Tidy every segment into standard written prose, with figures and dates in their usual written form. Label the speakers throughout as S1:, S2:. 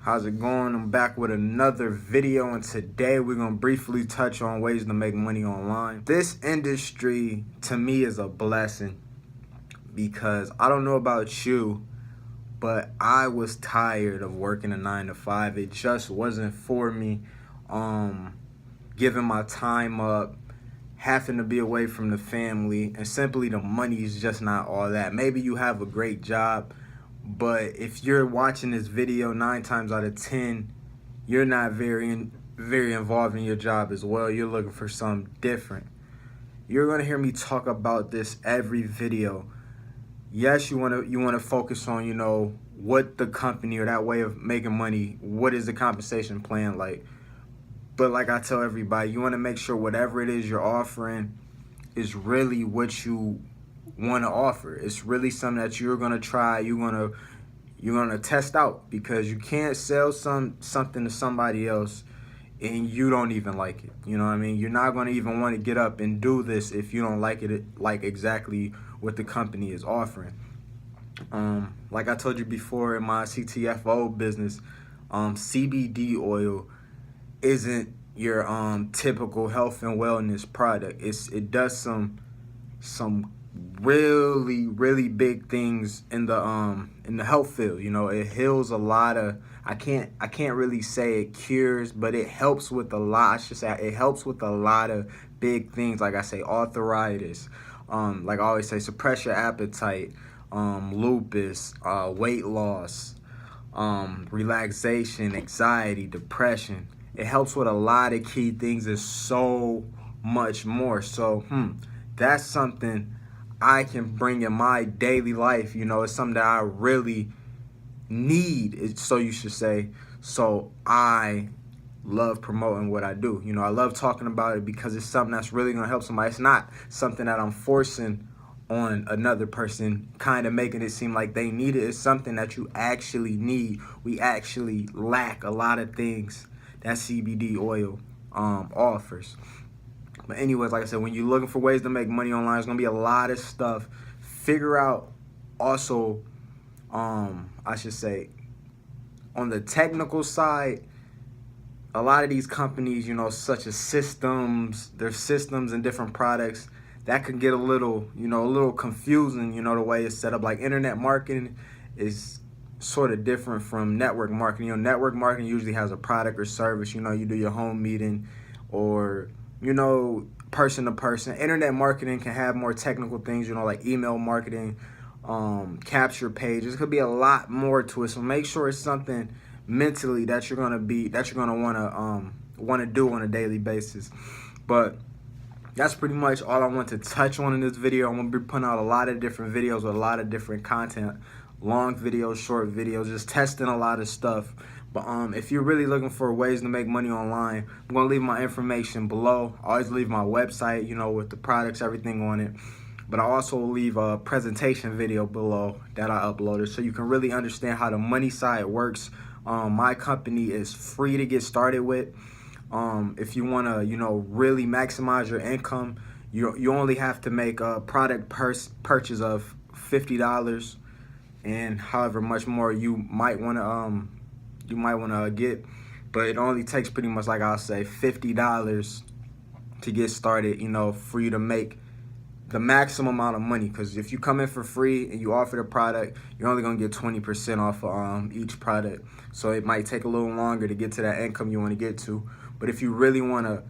S1: How's it going? I'm back with another video, and today we're going to briefly touch on ways to make money online. This industry to me is a blessing because I don't know about you, but I was tired of working a 9 to 5. It just wasn't for me. Giving my time up, having to be away from the family, and simply the money is just not all that. Maybe you have a great job, but if you're watching this video 9 times out of 10, you're not very involved in your job as well. You're looking for something different. You're gonna hear me talk about this every video. Yes, you wanna focus on, what the company or that way of making money, what is the compensation plan like? But like I tell everybody, you want to make sure whatever it is you're offering is really what you want to offer. It's really something that you're going to try, you're going to test out, because you can't sell something to somebody else and you don't even like it. You know what I mean? You're not going to even want to get up and do this if you don't like it, like exactly what the company is offering. Like I told you before in my CTFO business, CBD oil isn't your typical health and wellness product. It does some really big things in the health field. It heals a lot of, I can't really say it cures, but it helps with a lot. I should say it helps with a lot of big things, like I say, arthritis, like I always say, suppress your appetite, lupus, weight loss, relaxation, anxiety, depression. It helps with a lot of key things and so much more. So, that's something I can bring in my daily life. It's something that I really need, so you should say. So I love promoting what I do. I love talking about it because it's something that's really going to help somebody. It's not something that I'm forcing on another person, kind of making it seem like they need it. It's something that you actually need. We actually lack a lot of things that CBD oil offers. But anyways, like I said, when you're looking for ways to make money online, there's gonna be a lot of stuff. Figure out also, I should say, on the technical side, a lot of these companies, such as their systems and different products, that can get a little confusing, the way it's set up. Like internet marketing is sort of different from network marketing. Network marketing usually has a product or service. You do your home meeting or, person to person. Internet marketing can have more technical things, like email marketing, capture pages. It could be a lot more to it. So make sure it's something mentally that you're gonna want to do on a daily basis. But that's pretty much all I want to touch on in this video. I'm going to be putting out a lot of different videos with a lot of different content. Long videos, short videos, just testing a lot of stuff. But if you're really looking for ways to make money online, I'm going to leave my information below. I always leave my website, with the products, everything on it. But I also leave a presentation video below that I uploaded so you can really understand how the money side works. My company is free to get started with. If you want to, really maximize your income, you only have to make a product purchase of $50, and however much more you might want to get. But it only takes pretty much, like I'll say, $50 to get started, for you to make the maximum amount of money. Because if you come in for free and you offer the product, you're only going to get 20% off of each product. So it might take a little longer to get to that income you want to get to. But if you really want to,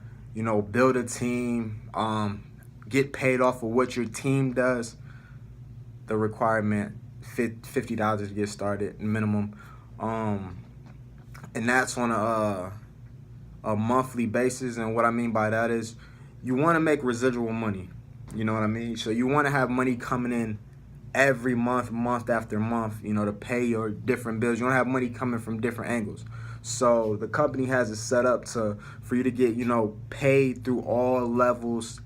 S1: build a team, get paid off of what your team does, the requirement, $50 to get started minimum. And that's on a monthly basis. And what I mean by that is you want to make residual money. You know what I mean? So you want to have money coming in every month after month, to pay your different bills. You want to have money coming from different angles. So the company has it set up for you to get, paid through all levels.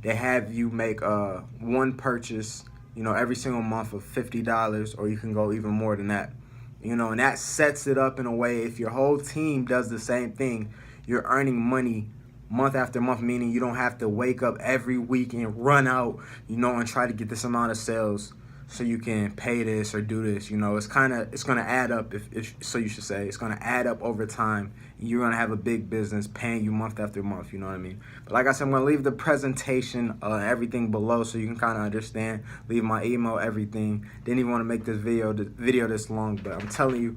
S1: They have you make one purchase, every single month of $50, or you can go even more than that. And that sets it up in a way, if your whole team does the same thing, you're earning money month after month, meaning you don't have to wake up every week and run out, and try to get this amount of sales. so you can pay this or do this. You know, it's going to add up, if so you should say. It's going to add up over time. You're going to have a big business paying you month after month, you know what I mean? But like I said, I'm going to leave the presentation, everything below so you can kind of understand. Leave my email, everything. Didn't even want to make this video this long, but I'm telling you,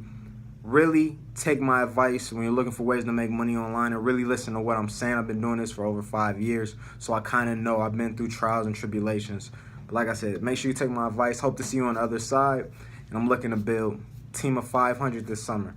S1: really take my advice when you're looking for ways to make money online, and really listen to what I'm saying. I've been doing this for over 5 years, so I kind of know. I've been through trials and tribulations. But like I said, make sure you take my advice. Hope to see you on the other side, and I'm looking to build a team of 500 this summer.